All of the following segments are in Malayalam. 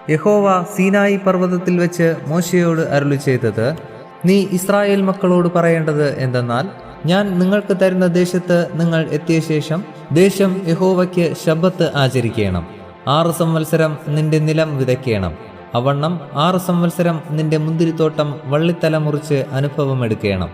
യഹോവ സീനായി പർവ്വതത്തിൽ വെച്ച് മോശെയോട് അരുളി ചെയ്തത്, നീ ഇസ്രായേൽ മക്കളോട് പറയേണ്ടത് എന്തെന്നാൽ, ഞാൻ നിങ്ങൾക്ക് തരുന്ന ദേശത്ത് നിങ്ങൾ എത്തിയ ശേഷം ദേശം യഹോവയ്ക്ക് ശബ്ബത്ത് ആചരിക്കണം. 6 സംവത്സരം നിന്റെ നിലം വിതയ്ക്കണം. അവണ്ണം 6 സംവത്സരം നിന്റെ മുന്തിരിത്തോട്ടം വള്ളിത്തല മുറിച്ച് അനുഭവമെടുക്കണം.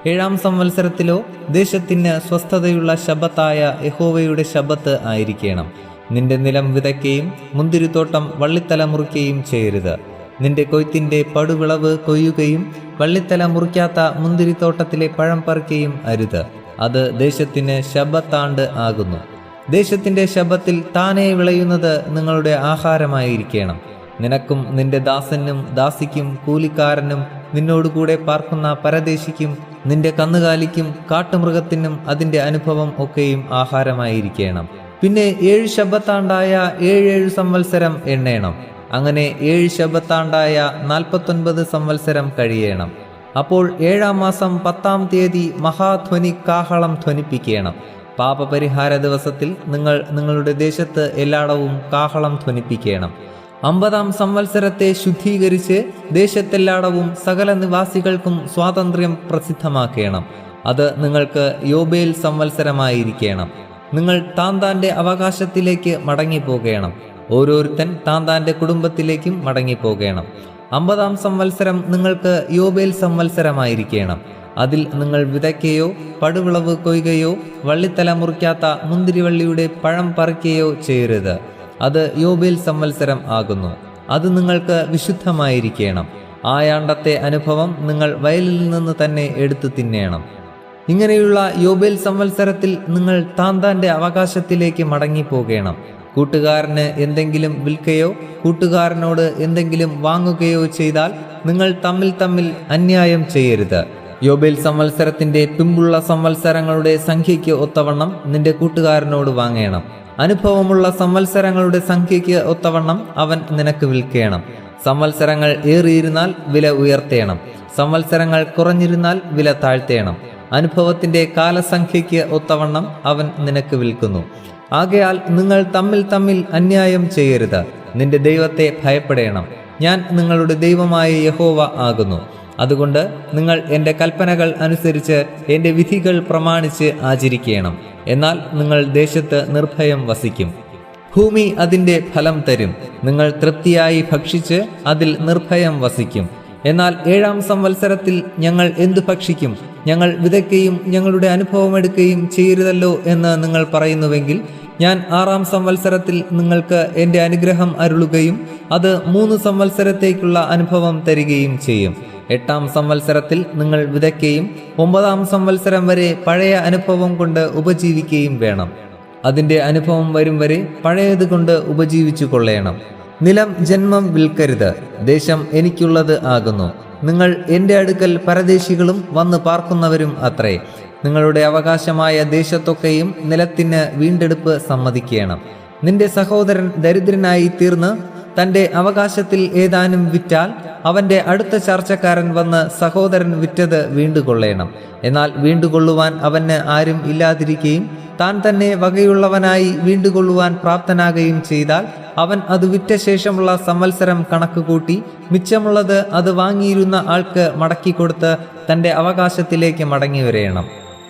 7-ാം സംവത്സരത്തിലോ ദേശത്തിന് സ്വസ്ഥതയുള്ള ശബ്ബത്തായ യഹോവയുടെ ശബ്ബത്ത് ആയിരിക്കണം. നിന്റെ നിലം വിതയ്ക്കുകയും മുന്തിരിത്തോട്ടം വള്ളിത്തല മുറിക്കുകയും ചെയ്യരുത്. നിന്റെ കൊയ്ത്തിന്റെ പടുവിളവ് കൊയ്യുകയും വള്ളിത്തല മുറിക്കാത്ത മുന്തിരിത്തോട്ടത്തിലെ പഴം പറിക്കുകയും അരുത്. അത് ദേശത്തിന് ശബ്ബത്താണ്ട് ആകുന്നു. ദേശത്തിന്റെ ശബ്ബത്തിൽ താനേ വിളയുന്നത് നിങ്ങളുടെ ആഹാരമായിരിക്കണം. നിനക്കും നിന്റെ ദാസനും ദാസിക്കും കൂലിക്കാരനും നിന്നോടുകൂടെ പാർക്കുന്ന പരദേശിക്കും നിന്റെ കന്നുകാലിക്കും കാട്ടുമൃഗത്തിനും അതിന്റെ അനുഭവം ഒക്കെയും ആഹാരമായിരിക്കണം. പിന്നെ 7 ശബ്ബത്താണ്ടായ 7 സംവത്സരം എണ്ണേണം. അങ്ങനെ 7 ശബ്ബത്താണ്ടായ 49 സംവത്സരം കഴിയണം. അപ്പോൾ 7-ാം മാസം 10-ാം തീയതി മഹാധ്വനി കാഹളം ധ്വനിപ്പിക്കണം. പാപപരിഹാര ദിവസത്തിൽ നിങ്ങൾ നിങ്ങളുടെ ദേശത്ത് എല്ലായിടവും കാഹളം ധ്വനിപ്പിക്കണം. 50-ാം സംവത്സരത്തെ ശുദ്ധീകരിച്ച് ദേശത്തെല്ലായിടവും സകല നിവാസികൾക്കും സ്വാതന്ത്ര്യം പ്രസിദ്ധമാക്കണം. അത് നിങ്ങൾക്ക് യോബേൽ സംവത്സരമായിരിക്കണം. നിങ്ങൾ താന്താന്റെ അവകാശത്തിലേക്ക് മടങ്ങിപ്പോകണം. ഓരോരുത്തൻ താന്താന്റെ കുടുംബത്തിലേക്കും മടങ്ങിപ്പോകണം. 50-ാം സംവത്സരം നിങ്ങൾക്ക് യോബേൽ സംവത്സരമായിരിക്കണം. അതിൽ നിങ്ങൾ വിതയ്ക്കുകയോ പടുവിളവ് കൊയ്യുകയോ വള്ളിത്തല മുറിക്കാത്ത മുന്തിരിവള്ളിയുടെ പഴം പറിക്കുകയോ ചെയ്യരുത്. അത് യോബേൽ സംവത്സരം ആകുന്നു. അത് നിങ്ങൾക്ക് വിശുദ്ധമായിരിക്കണം. ആയാണ്ടത്തെ അനുഭവം നിങ്ങൾ വയലിൽ നിന്ന് തന്നെ എടുത്തു തിന്നേണം. ഇങ്ങനെയുള്ള യോബേൽ സംവത്സരത്തിൽ നിങ്ങൾ താന്താന്റെ അവകാശത്തിലേക്ക് മടങ്ങിപ്പോകണം. കൂട്ടുകാരന് എന്തെങ്കിലും വിൽക്കുകയോ കൂട്ടുകാരനോട് എന്തെങ്കിലും വാങ്ങുകയോ ചെയ്താൽ നിങ്ങൾ തമ്മിൽ അന്യായം ചെയ്യരുത്. യോബേൽ സംവത്സരത്തിന്റെ പിമ്പുള്ള സംവത്സരങ്ങളുടെ സംഖ്യയ്ക്ക് ഒത്തവണ്ണം നിന്റെ കൂട്ടുകാരനോട് വാങ്ങേണം. അനുഭവമുള്ള സംവത്സരങ്ങളുടെ സംഖ്യയ്ക്ക് ഒത്തവണ്ണം അവൻ നിനക്ക് വിൽക്കണം. സംവത്സരങ്ങൾ ഏറിയിരുന്നാൽ വില ഉയർത്തേണം. സംവത്സരങ്ങൾ കുറഞ്ഞിരുന്നാൽ വില താഴ്ത്തേണം. അനുഭവത്തിന്റെ കാലസംഖ്യയ്ക്ക് ഒത്തവണ്ണം അവൻ നിനക്ക് വിൽക്കുന്നു. ആകയാൽ നിങ്ങൾ തമ്മിൽ അന്യായം ചെയ്യരുത്. നിന്റെ ദൈവത്തെ ഭയപ്പെടേണം. ഞാൻ നിങ്ങളുടെ ദൈവമായ യഹോവ ആകുന്നു. അതുകൊണ്ട് നിങ്ങൾ എൻ്റെ കൽപ്പനകൾ അനുസരിച്ച് എൻ്റെ വിധികൾ പ്രമാണിച്ച് ആചരിക്കണം. എന്നാൽ നിങ്ങൾ ദേശത്ത് നിർഭയം വസിക്കും. ഭൂമി അതിൻ്റെ ഫലം തരും. നിങ്ങൾ തൃപ്തിയായി ഭക്ഷിച്ച് അതിൽ നിർഭയം വസിക്കും. എന്നാൽ 7-ാം സംവത്സരത്തിൽ ഞങ്ങൾ എന്തു ഭക്ഷിക്കും? ഞങ്ങൾ വിതയ്ക്കുകയും ഞങ്ങളുടെ അനുഭവമെടുക്കുകയും ചെയ്യരുതല്ലോ എന്ന് നിങ്ങൾ പറയുന്നുവെങ്കിൽ, ഞാൻ 6-ാം സംവത്സരത്തിൽ നിങ്ങൾക്ക് എൻ്റെ അനുഗ്രഹം അരുളുകയും അത് 3 സംവത്സരത്തേക്കുള്ള അനുഭവം തരികയും ചെയ്യും. 8-ാം സംവത്സരത്തിൽ നിങ്ങൾ വിതയ്ക്കുകയും 9-ാം സംവത്സരം വരെ പഴയ അനുഭവം കൊണ്ട് ഉപജീവിക്കുകയും വേണം. അതിൻ്റെ അനുഭവം വരും വരെ പഴയത് കൊണ്ട് ഉപജീവിച്ചു കൊള്ളേണം. നിലം ജന്മം വിൽക്കരുത്. ദേശം എനിക്കുള്ളത് ആകുന്നു. നിങ്ങൾ എൻ്റെ അടുക്കൽ പരദേശികളും വന്ന് പാർക്കുന്നവരും അത്രേ. നിങ്ങളുടെ അവകാശമായ ദേശത്തൊക്കെയും നിലത്തിന് വീണ്ടെടുപ്പ് സമ്മതിക്കണം. നിന്റെ സഹോദരൻ ദരിദ്രനായി തീർന്ന് തൻ്റെ അവകാശത്തിൽ ഏതാനും വിറ്റാൽ അവൻ്റെ അടുത്ത ചർച്ചക്കാരൻ വന്ന് സഹോദരൻ വിറ്റത് വീണ്ടുകൊള്ളേണം. എന്നാൽ വീണ്ടുകൊള്ളുവാൻ അവന് ആരും ഇല്ലാതിരിക്കുകയും താൻ തന്നെ വകയുള്ളവനായി വീണ്ടുകൊള്ളുവാൻ പ്രാപ്തനാകുകയും ചെയ്താൽ അവൻ അത് വിറ്റ ശേഷമുള്ള സംവത്സരം കണക്കുകൂട്ടി മിച്ചമുള്ളത് അത് വാങ്ങിയിരുന്ന ആൾക്ക് മടക്കിക്കൊടുത്ത് തൻ്റെ അവകാശത്തിലേക്ക് മടങ്ങി വരേണം.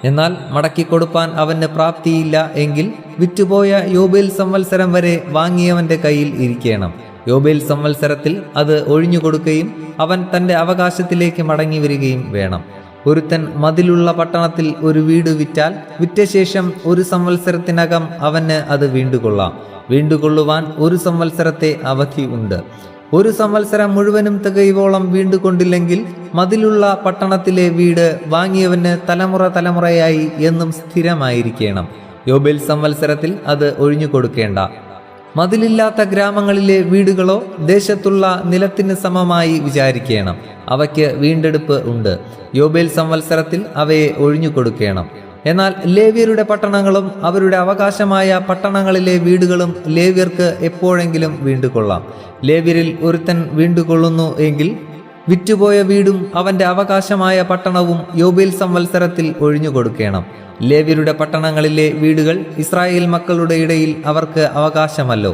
എന്നാൽ മടക്കിക്കൊടുപ്പാൻ അവന് പ്രാപ്തിയില്ല എങ്കിൽ വിറ്റുപോയ യോബേൽ സംവത്സരം വരെ വാങ്ങിയവന്റെ കയ്യിൽ ഇരിക്കണം. യോബേൽ സംവത്സരത്തിൽ അത് ഒഴിഞ്ഞുകൊടുക്കുകയും അവൻ തൻ്റെ അവകാശത്തിലേക്ക് മടങ്ങി വരികയും വേണം. ഒരുത്തൻ മതിലുള്ള പട്ടണത്തിൽ ഒരു വീട് വിറ്റാൽ വിറ്റ ശേഷം 1 സംവത്സരത്തിനകം അവന് അത് വീണ്ടുകൊള്ളാം. വീണ്ടുകൊള്ളുവാൻ 1 സംവത്സരത്തെ അവധി ഉണ്ട്. 1 സംവത്സരം മുഴുവനും തികയോളം വീണ്ടുകൊണ്ടില്ലെങ്കിൽ മതിലുള്ള പട്ടണത്തിലെ വീട് വാങ്ങിയവന് തലമുറയായി എന്നും സ്ഥിരമായിരിക്കണം. യോബേൽ സംവത്സരത്തിൽ അത് ഒഴിഞ്ഞുകൊടുക്കേണ്ട. മതിലില്ലാത്ത ഗ്രാമങ്ങളിലെ വീടുകളോ ദേശത്തുള്ള നിലത്തിന് സമമായി വിചാരിക്കണം. അവയ്ക്ക് വീണ്ടെടുപ്പ് ഉണ്ട്. യോബേൽ സംവത്സരത്തിൽ അവയെ ഒഴിഞ്ഞുകൊടുക്കണം. എന്നാൽ ലേവ്യരുടെ പട്ടണങ്ങളും അവരുടെ അവകാശമായ പട്ടണങ്ങളിലെ വീടുകളും ലേവ്യർക്ക് എപ്പോഴെങ്കിലും വീണ്ടുകൊള്ളാം. ലേവ്യരിൽ ഒരുത്തൻ വീണ്ടുകൊള്ളുന്നു എങ്കിൽ വിറ്റുപോയ വീടും അവന്റെ അവകാശമായ പട്ടണവും യോബേൽ സംവത്സരത്തിൽ ഒഴിഞ്ഞുകൊടുക്കണം. ലേവ്യരുടെ പട്ടണങ്ങളിലെ വീടുകൾ ഇസ്രായേൽ മക്കളുടെ ഇടയിൽ അവർക്ക് അവകാശമല്ലോ.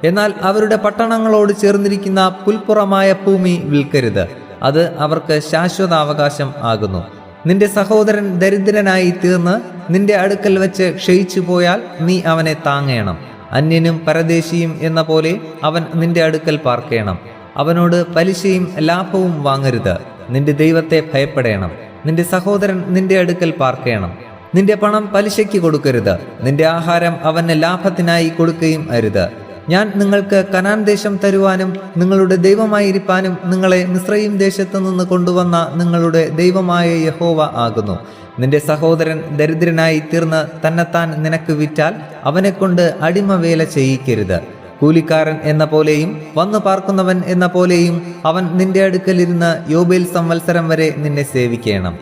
എന്നാൽ അവരുടെ പട്ടണങ്ങളോട് ചേർന്നിരിക്കുന്ന പുൽപ്പുറമായ ഭൂമി വിൽക്കരുത്. അത് അവർക്ക് ശാശ്വതാവകാശം ആകുന്നു. നിന്റെ സഹോദരൻ ദരിദ്രനായി തീർന്ന് നിന്റെ അടുക്കൽ വെച്ച് ക്ഷയിച്ചു പോയാൽ നീ അവനെ താങ്ങേണം. അന്യനും പരദേശിയും എന്ന പോലെ അവൻ നിന്റെ അടുക്കൽ പാർക്കേണം. അവനോട് പലിശയും ലാഭവും വാങ്ങരുത്. നിന്റെ ദൈവത്തെ ഭയപ്പെടേണം. നിന്റെ സഹോദരൻ നിന്റെ അടുക്കൽ പാർക്കേണം. നിന്റെ പണം പലിശയ്ക്ക് കൊടുക്കരുത്. നിന്റെ ആഹാരം അവന് ലാഭത്തിനായി കൊടുക്കുകയും അരുത്. ഞാൻ നിങ്ങൾക്ക് കനാൻ ദേശം തരുവാനും നിങ്ങളുടെ ദൈവമായിരിക്കാനും നിങ്ങളെ മിസ്രയീം ദേശത്തു നിന്ന് കൊണ്ടുവന്ന നിങ്ങളുടെ ദൈവമായ യഹോവ ആകുന്നു. നിന്റെ സഹോദരൻ ദരിദ്രനായി തീർന്ന് തന്നെത്താൻ നിനക്ക് വിറ്റാൽ അവനെക്കൊണ്ട് അടിമവേല ചെയ്യിക്കരുത്. കൂലിക്കാരൻ എന്ന പോലെയും വന്നു പാർക്കുന്നവൻ എന്ന പോലെയും അവൻ നിന്റെ അടുക്കലിരുന്ന് യോബേൽ സംവത്സരം വരെ നിന്നെ സേവിക്കണം.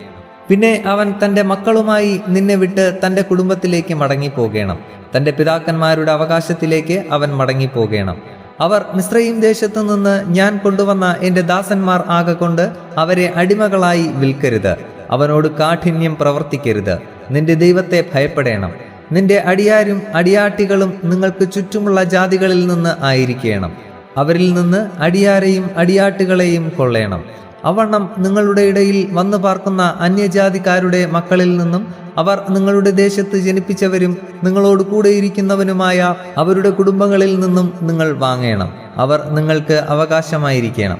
പിന്നെ അവൻ തൻ്റെ മക്കളുമായി നിന്നെ വിട്ട് തൻ്റെ കുടുംബത്തിലേക്ക് മടങ്ങിപ്പോകണം. തൻ്റെ പിതാക്കന്മാരുടെ അവകാശത്തിലേക്ക് അവൻ മടങ്ങിപ്പോകണം. അവർ മിസ്രയീം ദേശത്തു നിന്ന് ഞാൻ കൊണ്ടുവന്ന എൻ്റെ ദാസന്മാർ ആകൊണ്ട് അവരെ അടിമകളായി വിൽക്കരുത്. അവനോട് കാഠിന്യം പ്രവർത്തിക്കരുത്. നിന്റെ ദൈവത്തെ ഭയപ്പെടേണം. നിന്റെ അടിയാരും അടിയാട്ടികളും നിങ്ങൾക്ക് ചുറ്റുമുള്ള ജാതികളിൽ നിന്ന് ആയിരിക്കണം. അവരിൽ നിന്ന് അടിയാരെയും അടിയാട്ടുകളെയും കൊള്ളേണം. അവണ്ണം നിങ്ങളുടെ ഇടയിൽ വന്നു പാർക്കുന്ന അന്യജാതിക്കാരുടെ മക്കളിൽ നിന്നും അവർ നിങ്ങളുടെ ദേശത്ത് ജനിപ്പിച്ചവരും നിങ്ങളോട് കൂടെയിരിക്കുന്നവനുമായ അവരുടെ കുടുംബങ്ങളിൽ നിന്നും നിങ്ങൾ വാങ്ങേണം. അവർ നിങ്ങൾക്ക് അവകാശമായിരിക്കണം.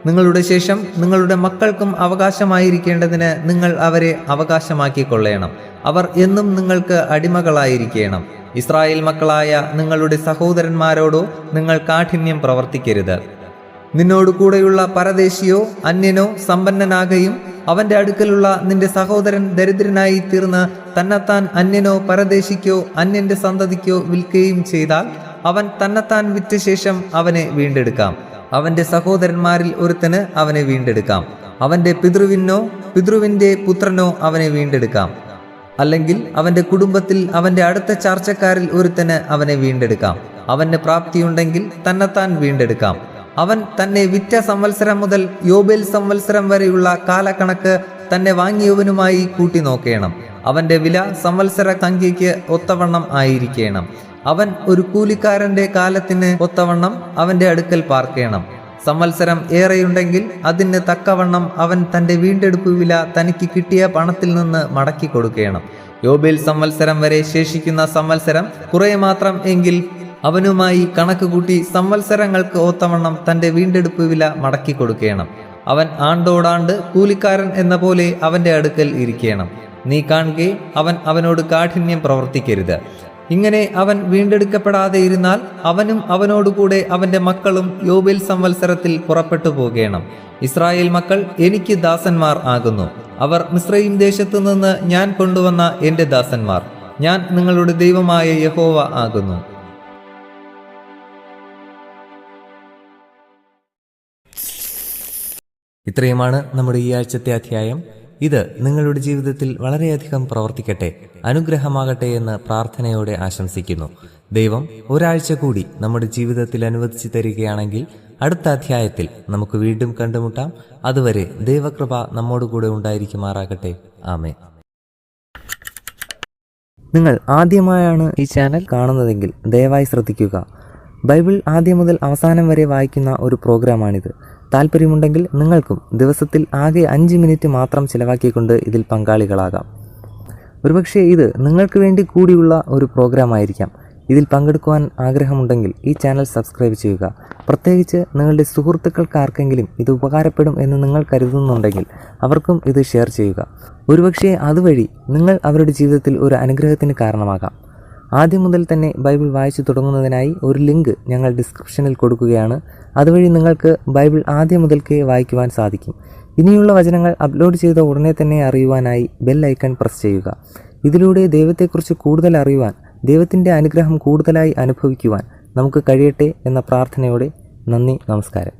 നിങ്ങളുടെ ശേഷം നിങ്ങളുടെ മക്കൾക്കും അവകാശമായിരിക്കേണ്ടതിന് നിങ്ങൾ അവരെ അവകാശമാക്കിക്കൊള്ളേണം. അവർ എന്നും നിങ്ങൾക്ക് അടിമകളായിരിക്കണം. ഇസ്രായേൽ മക്കളായ നിങ്ങളുടെ സഹോദരന്മാരോടോ നിങ്ങൾ കാഠിന്യം പ്രവർത്തിക്കരുത്. നിന്നോട് കൂടെയുള്ള പരദേശിയോ അന്യനോ സമ്പന്നനാകുകയും അവന്റെ അടുക്കലുള്ള നിന്റെ സഹോദരൻ ദരിദ്രനായി തീർന്ന് തന്നെത്താൻ അന്യനോ പരദേശിക്കോ അന്യന്റെ സന്തതിക്കോ വിൽക്കുകയും ചെയ്താൽ അവൻ തന്നെത്താൻ വിറ്റ ശേഷം അവനെ വീണ്ടെടുക്കാം. അവന്റെ സഹോദരന്മാരിൽ ഒരുത്തന് അവനെ വീണ്ടെടുക്കാം. അവന്റെ പിതൃവിന്റെ പുത്രനോ അവനെ വീണ്ടെടുക്കാം. അല്ലെങ്കിൽ അവന്റെ കുടുംബത്തിൽ അവന്റെ അടുത്ത ചാർച്ചക്കാരിൽ ഒരുത്തന് അവനെ വീണ്ടെടുക്കാം. അവന് പ്രാപ്തിയുണ്ടെങ്കിൽ തന്നെത്താൻ വീണ്ടെടുക്കാം. അവൻ തന്നെ വിറ്റ സംവത്സരം മുതൽ യോബേൽ സംവത്സരം വരെയുള്ള കാലക്കണക്ക് തന്നെ വാങ്ങിയവനുമായി കൂട്ടി നോക്കണം. അവന്റെ വില സംവത്സര സംഖ്യയ്ക്ക് ഒത്തവണ്ണം ആയിരിക്കണം. അവൻ ഒരു കൂലിക്കാരന്റെ കാലത്തിന് ഒത്തവണ്ണം അവന്റെ അടുക്കൽ പാർക്കണം. സംവത്സരം ഏറെയുണ്ടെങ്കിൽ അതിന് തക്കവണ്ണം അവൻ തന്റെ വീണ്ടെടുപ്പ് വില തനിക്ക് കിട്ടിയ പണത്തിൽ നിന്ന് മടക്കി കൊടുക്കണം. യോബേൽ സംവത്സരം വരെ ശേഷിക്കുന്ന സംവത്സരം കുറെ മാത്രം എങ്കിൽ അവനുമായി കണക്ക് കൂട്ടി സംവത്സരങ്ങൾക്ക് ഒത്തവണ്ണം തന്റെ വീണ്ടെടുപ്പ് വില മടക്കി കൊടുക്കണം. അവൻ ആണ്ടോടാണ്ട് കൂലിക്കാരൻ എന്ന പോലെ അവന്റെ അടുക്കൽ ഇരിക്കണം. നീ കാണുകെ അവനോട് കാഠിന്യം പ്രവർത്തിക്കരുത്. ഇങ്ങനെ അവൻ വീണ്ടെടുക്കപ്പെടാതെ ഇരുന്നാൽ അവനും അവനോടുകൂടെ അവന്റെ മക്കളും യോബേൽ സംവത്സരത്തിൽ പുറപ്പെട്ടു പോകണം. ഇസ്രായേൽ മക്കൾ എനിക്ക് ദാസന്മാർ ആകുന്നു. അവർ മിസ്രയീം ദേശത്തു നിന്ന് ഞാൻ കൊണ്ടുവന്ന എൻ്റെ ദാസന്മാർ. ഞാൻ നിങ്ങളുടെ ദൈവമായ യഹോവ ആകുന്നു. ഇത്രയുമാണ് നമ്മുടെ ഈ ആഴ്ചത്തെ അധ്യായം. ഇത് നിങ്ങളുടെ ജീവിതത്തിൽ വളരെയധികം പ്രവർത്തിക്കട്ടെ, അനുഗ്രഹമാകട്ടെ എന്ന് പ്രാർത്ഥനയോടെ ആശംസിക്കുന്നു. ദൈവം ഒരാഴ്ച കൂടി നമ്മുടെ ജീവിതത്തിൽ അനുവദിച്ചു തരികയാണെങ്കിൽ അടുത്ത അധ്യായത്തിൽ നമുക്ക് വീണ്ടും കണ്ടുമുട്ടാം. അതുവരെ ദൈവകൃപ നമ്മോടുകൂടെ ഉണ്ടായിരിക്കുമാറാകട്ടെ. ആമേൻ. നിങ്ങൾ ആദ്യമായാണ് ഈ ചാനൽ കാണുന്നതെങ്കിൽ ദയവായി ശ്രദ്ധിക്കുക. ബൈബിൾ ആദ്യം മുതൽ അവസാനം വരെ വായിക്കുന്ന ഒരു പ്രോഗ്രാമാണിത്. താല്പര്യമുണ്ടെങ്കിൽ നിങ്ങൾക്കും ദിവസത്തിൽ ആകെ 5 മിനിറ്റ് മാത്രം ചിലവാക്കിക്കൊണ്ട് ഇതിൽ പങ്കാളികളാകാം. ഒരുപക്ഷെ ഇത് നിങ്ങൾക്ക് വേണ്ടി കൂടിയുള്ള ഒരു പ്രോഗ്രാം ആയിരിക്കാം. ഇതിൽ പങ്കെടുക്കുവാൻ ആഗ്രഹമുണ്ടെങ്കിൽ ഈ ചാനൽ സബ്സ്ക്രൈബ് ചെയ്യുക. പ്രത്യേകിച്ച് നിങ്ങളുടെ സുഹൃത്തുക്കൾക്ക് ആർക്കെങ്കിലും ഇത് ഉപകാരപ്പെടും എന്ന് നിങ്ങൾ കരുതുന്നുണ്ടെങ്കിൽ അവർക്കും ഇത് ഷെയർ ചെയ്യുക. ഒരുപക്ഷെ അതുവഴി നിങ്ങൾ അവരുടെ ജീവിതത്തിൽ ഒരു അനുഗ്രഹത്തിന് കാരണമാകാം. ആദ്യം മുതൽ തന്നെ ബൈബിൾ വായിച്ചു തുടങ്ങുന്നതിനായി ഒരു ലിങ്ക് ഞങ്ങൾ ഡിസ്ക്രിപ്ഷനിൽ കൊടുക്കുകയാണ്. അതുവഴി നിങ്ങൾക്ക് ബൈബിൾ ആദ്യം മുതൽക്കേ വായിക്കുവാൻ സാധിക്കും. ഇനിയുള്ള വചനങ്ങൾ അപ്ലോഡ് ചെയ്ത ഉടനെ തന്നെ അറിയുവാനായി ബെൽ ഐക്കൺ പ്രസ് ചെയ്യുക. ഇതിലൂടെ ദൈവത്തെക്കുറിച്ച് കൂടുതൽ അറിയുവാൻ, ദൈവത്തിൻ്റെ അനുഗ്രഹം കൂടുതലായി അനുഭവിക്കുവാൻ നമുക്ക് കഴിയട്ടെ എന്ന പ്രാർത്ഥനയോടെ നന്ദി, നമസ്കാരം.